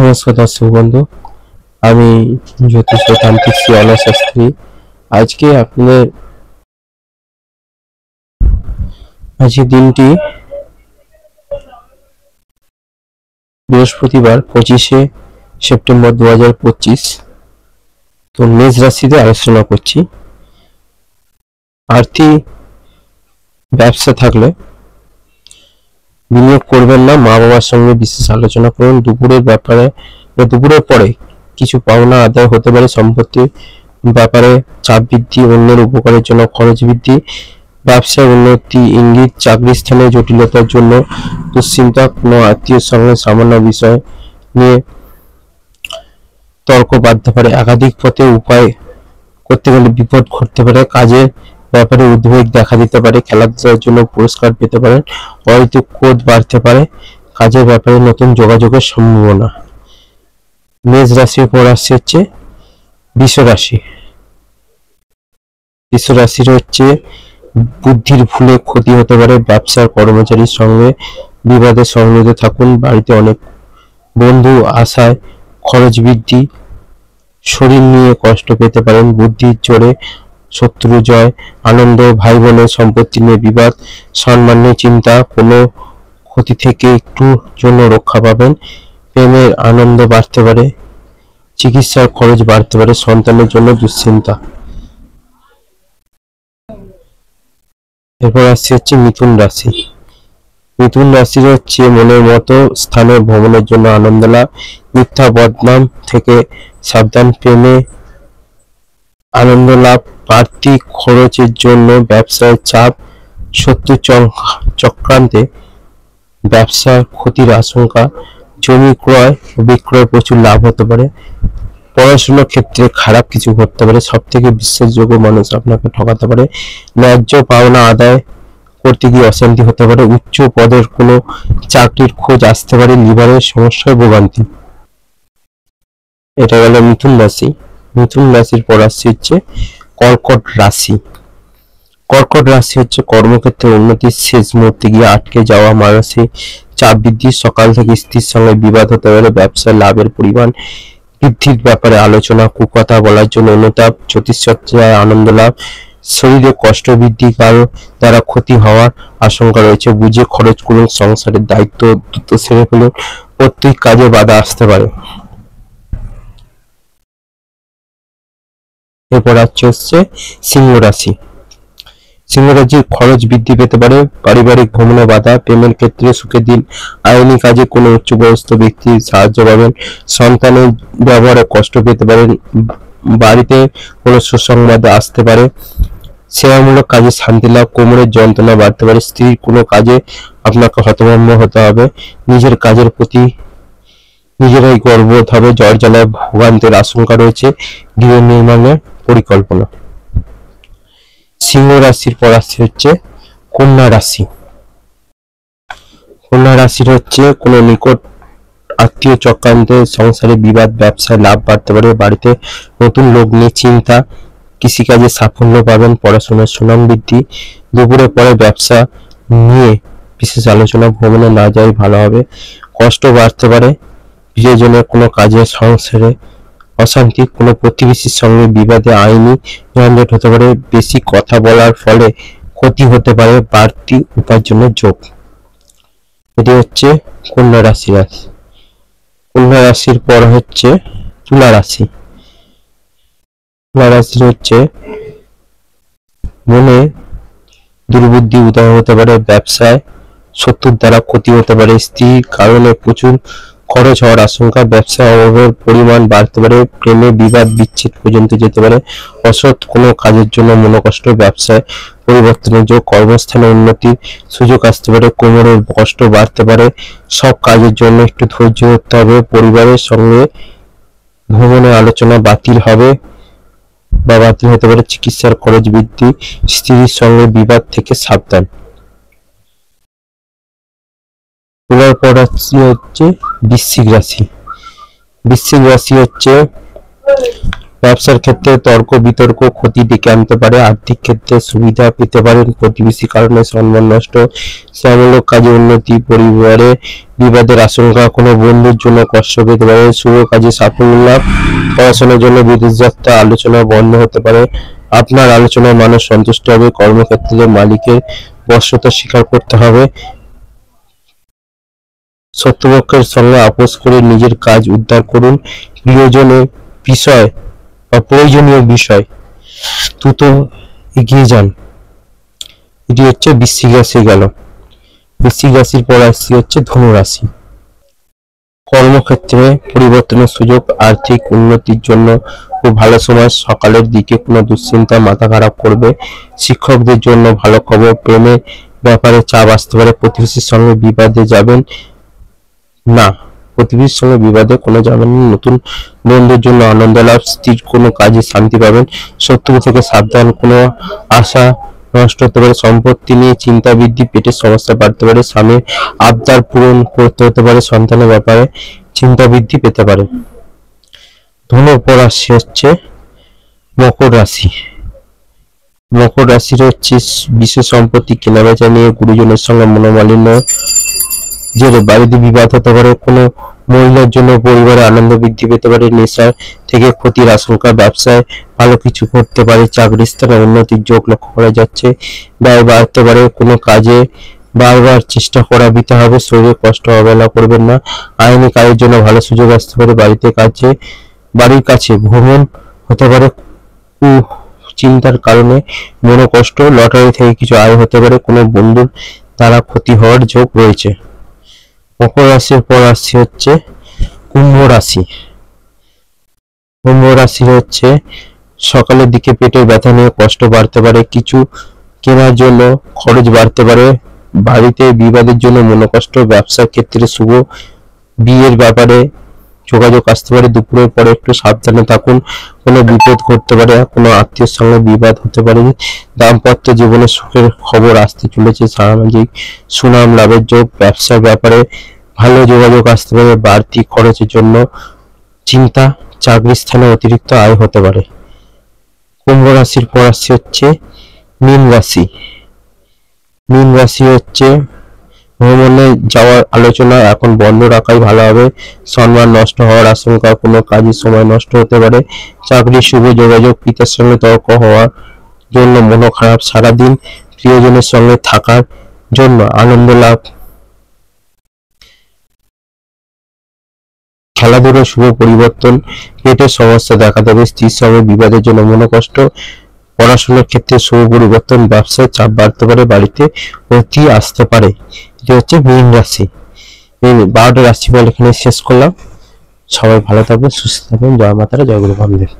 নমস্কার দর্শক বন্ধু, আমি জ্যোতিষ ও তান্ত্রিক শ্রী অলয় শাস্ত্রী। আজকে আপনাদের আজকের দিনটি বৃহস্পতিবার 25শে সেপ্টেম্বর 2025। তো মেষ রাশিতে আলোচনা করছি। আর্থিক ব্যবসা থাকলে বিনিয়োগ করবেন না, মা বাবার সঙ্গে বিশেষ আলোচনা করুন। দুপুরের পরে কিছু পাওনা আদায় হতে পারে, সম্পত্তির ব্যাপারে চাপ বৃদ্ধি, অন্যের উপকারের জন্য খরচ বৃদ্ধি, ব্যবসায় উন্নতি ইঙ্গিত, চাকরি স্থানে জটিলতার জন্য দুশ্চিন্তা, কোনো আত্মীয়ের সঙ্গে সামান্য বিষয় নিয়ে তর্ক বাড়তে পারে, একাধিক পথে উপায় করতে গেলে বিপদ ঘটতে পারে, কাজের ব্যাপারে উদ্বেগ দেখা দিতে পারে, খেলাধুলার জন্য পুরস্কার পেতে পারেন, অহেতুক ক্রোধ বাড়তে পারে, কাজের ব্যাপারে নতুন যোগাযোগের সম্ভাবনা। মেষ রাশির পর আসছে হচ্ছে বৃষ রাশি। বৃষ রাশির হচ্ছে বুদ্ধির ভুলে ক্ষতি হতে পারে, ব্যবসার কর্মচারীর সঙ্গে বিবাদে সংযত থাকুন, বাড়িতে অনেক বন্ধু আসায় খরচ বৃদ্ধি, শরীর নিয়ে কষ্ট পেতে পারেন, বুদ্ধির জোরে শত্রু জয়, আনন্দ, ভাই বোনের সম্পত্তি নিয়ে বিবাদ, সম্মান নিয়ে চিন্তা, কোনো ক্ষতি থেকে একটু জন্য রক্ষা পাবেন, প্রেমের আনন্দ বাড়তে পারে, চিকিৎসার খরচ বাড়তে পারে, সন্তানের জন্য দুশ্চিন্তা। এরপর আসছে হচ্ছে মিথুন রাশি। মিথুন রাশির হচ্ছে মনের মতো স্থানে ভ্রমণের জন্য আনন্দ লাভ, মিথ্যা বদনাম থেকে সাবধান, প্রেমে আনন্দ লাভ, বাড়তি খরচের জন্য ব্যবসায় চাপ, শত্রু চক্রান্তে ব্যবসার ক্ষতির আশঙ্কা, জমি ক্রয় ও বিক্রয় প্রচুর লাভ হতে পারে, পড়াশোনার ক্ষেত্রে খারাপ কিছু ঘটতে পারে, সব থেকে বিশ্বাসযোগ্য মানুষ আপনাকে ঠকাতে পারে, ন্যায্য পাওনা আদায় করতে গিয়ে অশান্তি হতে পারে, উচ্চ পদের কোনো চাকরির খোঁজ আসতে পারে, লিভারের সমস্যায় ভোগান্তি। এটা গেল মিথুন রাশি। মিথুন রাশির পর আসছে হচ্ছে কর্কট রাশি। কর্কট রাশি হচ্ছে কর্মক্ষেত্রে উন্নতির শেষ মুহূর্তে গিয়ে আটকে যাওয়া, মানসিক চাপ বৃদ্ধি, সকাল থেকে স্ত্রীর সঙ্গে বিবাদ হতে পারে, ব্যবসায় লাভের পরিমাণ বৃদ্ধির ব্যাপারে আলোচনা, কুকথা বলার জন্য অনুতাপ, জ্যোতিষচর্চায় আনন্দ লাভ, শরীরে কষ্ট বৃদ্ধি, কারো দ্বারা ক্ষতি হওয়ার আশঙ্কা রয়েছে, বুঝে খরচ করুন, সংসারের দায়িত্ব দ্রুত সেরে ফেলুন, প্রত্যেক কাজে বাধা আসতে পারে। এরপর হচ্ছে সিংহ রাশি। সিংহ রাশির খরচ বৃদ্ধি পেতে পারে, পারিবারিক ভ্রমণে বাধা, প্রেমের ক্ষেত্রে সুখের দিন, আইনি কাজে কোনো উচ্চপদস্থ ব্যক্তির সাহায্য পাবেন, সন্তানের ব্যবহারে কষ্ট পেতে পারেন, বাড়িতে কোনো সুসংবাদ আসতে পারে, সেবামূলক কাজে শান্তি লাভ, কোমরের যন্ত্রণা বাড়তে পারে, স্ত্রীর কোনো কাজে আপনাকে হতভম্ব হতে হবে, নিজের কাজের প্রতি নিজেরাই গর্ববোধ হবে, জ্বর জ্বালায় ভোগান্তির আশঙ্কা রয়েছে, গৃহ নির্মাণের পরিকল্পনা। সিংহ রাশির পর আসছে হচ্ছে কন্যা রাশি। কন্যা রাশির হচ্ছে কোনো নিকট আত্মীয় চক্রান্তে সংসারে বিবাদ, ব্যবসায় লাভ বাড়তে পারে, বাড়িতে নতুন লোক নিয়ে চিন্তা, কৃষিকাজে সাফল্য পাবেন, পড়াশোনার সুনাম বৃদ্ধি, দুপুরে পরে ব্যবসা নিয়ে বিশেষ আলোচনা, ভ্রমণে না যাই ভালো হবে, কষ্ট বাড়তে পারে, প্রিয়জনের কোনো কাজে সংসারে অশান্তি, কোনো প্রতিবেশীর সঙ্গে বিবাদে আইনি ঝঞ্ঝাট হতে পারে, বেশি কথা বলার ফলে ক্ষতি হতে পারে, বাড়তি উপার্জনের যোগ। এটি হচ্ছে কন্যা রাশি। কন্যা রাশির পর হচ্ছে তুলা রাশি। তুলা রাশির হচ্ছে মনে দুর্বুদ্ধি উদয় হতে পারে, ব্যবসায় শত্রুর দ্বারা ক্ষতি হতে পারে, স্ত্রীর কারণে প্রচুর খরচ হওয়ার আশঙ্কা, ব্যবসায় অভাবের পরিমাণ বাড়তে পারে, প্রেমে বিবাদ বিচ্ছেদ পর্যন্ত যেতে পারে, অসৎ কোনো কাজের জন্য মনোকষ্ট, ব্যবসায় পরিবর্তনের যোগ, কর্মস্থানে উন্নতির সুযোগ আসতে পারে, কোমরের কষ্ট বাড়তে পারে, সব কাজের জন্য একটু ধৈর্য ধরতে হবে, পরিবারের সঙ্গে ভ্রমণের আলোচনা বাতিল হবে বা বাতিল হতে পারে, চিকিৎসার খরচ বৃদ্ধি, স্ত্রীর সঙ্গে বিবাদ থেকে সাবধান। এবার পর হচ্ছে বৃশ্চিক রাশি। বৃশ্চিক রাশি হচ্ছে ব্যবসার ক্ষেত্রে তর্ক বিতর্ক ক্ষতি ডেকে আনতে পারে। আর্থিক ক্ষেত্রে সুবিধা পেতে পারেন। প্রতিবেশী কারণে সম্মান নষ্ট। সেবামূলক কাজে উন্নতি। পরিবারে বিবাদের আশঙ্কা। কোনো বন্ধুর জন্য কষ্ট পেতে পারে। শুভ কাজে সাফল্য লাভ। পড়াশোনার জন্য বিদেশ যাত্রা। আলোচনা বন্ধ হতে পারে। আপনার আলোচনায় মানুষ সন্তুষ্ট হবে। কর্মক্ষেত্রে মালিকের বশ্যতা স্বীকার করতে হবে। শত্রুপক্ষের সঙ্গে আপোষ করে নিজের কাজ উদ্ধার করুন। প্রিয়জনের বিষয় বা প্রয়োজনীয় বিষয় দ্রুত এগিয়ে যান। এটি হচ্ছে বৃশ্চিক রাশি গেল। বৃশ্চিক রাশির পর রাশি হচ্ছে ধনু রাশি। কর্মক্ষেত্রে পরিবর্তনের সুযোগ। আর্থিক উন্নতির জন্য খুব ভালো সময়। সকালের দিকে কোনো দুশ্চিন্তা মাথা খারাপ করবে। শিক্ষকদের জন্য ভালো খবর। প্রেমের ব্যাপারে চাপ আসতে পারে। প্রতিবেশীর সঙ্গে বিবাদে যাবেন না। প্রতিবেশীর সঙ্গে বিবাদে কোনো যাবেন না। নতুন বন্ধুর জন্য আনন্দ লাভ। স্ত্রীর কোনো কাজে শান্তি পাবেন। শত্রু থেকে সাবধান। কোনো আশা নষ্ট হতে পারে। সম্পত্তি নিয়ে চিন্তা বৃদ্ধি। পেটের সমস্যা বাড়তে পারে। স্বামীর আবদার পূরণ করতে হতে পারে। সন্তানের ব্যাপারে চিন্তা বৃদ্ধি পেতে পারে। ধনুর পর রাশি হচ্ছে মকর রাশি। মকর রাশির হচ্ছে বিশেষ সম্পত্তি কেনাবেচা নিয়ে গুরুজনের সঙ্গে মনোমালিন্য জেরে বাড়িতে বিবাদ হতে পারে। কোনো মহিলার জন্য পরিবারে আনন্দ বৃদ্ধি পেতে পারে। নেশার থেকে ক্ষতির আশঙ্কা। ব্যবসায় ভালো কিছু করতে পারে। চাকরির স্থানে উন্নতির যোগ লক্ষ্য করা যাচ্ছে। ব্যয় বাড়তে পারে। কোনো কাজে বারবার চেষ্টা করাতে হবে। শরীরে কষ্ট অবহেলা করবেন না। আইনি কাজের জন্য ভালো সুযোগ আসতে পারে। বাড়ির কাছে ভ্রমণ হতে পারে। চিন্তার কারণে মনোকষ্ট। লটারি থেকে কিছু আয় হতে পারে। কোনো বন্ধুর দ্বারা ক্ষতি হওয়ার যোগ রয়েছে। মকর রাশির পর রাশি হচ্ছে কুম্ভ রাশি। কুম্ভ রাশি হচ্ছে সকালের দিকে পেটের ব্যথা নিয়ে কষ্ট বাড়তে পারে। কিছু কেনার জন্য খরচ বাড়তে পারে। বাড়িতে বিবাদের জন্য মনোকষ্ট। ব্যবসার ক্ষেত্রে শুভ বিয়ের ব্যাপারে যোগাযোগ আসতে পারে। দুপুরের পরে একটু সাবধানে থাকুন। কোনো বিপদ ঘটতে পারে। কোনো আত্মীয়ের সঙ্গে বিবাদ হতে পারে। দাম্পত্য জীবনে সুখের খবর আসতে চলেছে। সামাজিক সুনাম লাভের যোগ। ব্যবসার ব্যাপারে ভালো যোগাযোগ আসতে পারে। বাড়তি খরচের জন্য চিন্তা। চাকরির স্থানে অতিরিক্ত আয় হতে পারে। কুম্ভ রাশির পর রাশি হচ্ছে মীন রাশি। মীন রাশি হচ্ছে ভ্রমণে যাওয়ার আলোচনা এখন বন্ধ রাখাই ভালো হবে। সম্মান নষ্ট হওয়ার আশঙ্কা। কোনো কাজের সময় নষ্ট হতে পারে। চাকরির শুভ যোগাযোগ। পিতার সঙ্গে তর্ক হওয়ার জন্য মন খারাপ। সারাদিন প্রিয়জনের সঙ্গে থাকার জন্য আনন্দ লাভ। খেলাধুলার শুভ পরিবর্তন। পেটের সমস্যা দেখা দেবে। স্ত্রীর সঙ্গে বিবাদের জন্য মনোকষ্ট। পড়াশোনার ক্ষেত্রে শুভ পরিবর্তন। ব্যবসায় চাপ বাড়তে পারে। বাড়িতে অতিথি আসতে পারে। এটি হচ্ছে মীন রাশি। এই 12টা রাশিফল এখানে শেষ করলাম। সবাই ভালো থাকবেন, সুস্থ থাকবেন। জয় মাতারা, জয় গুরু বামদেব।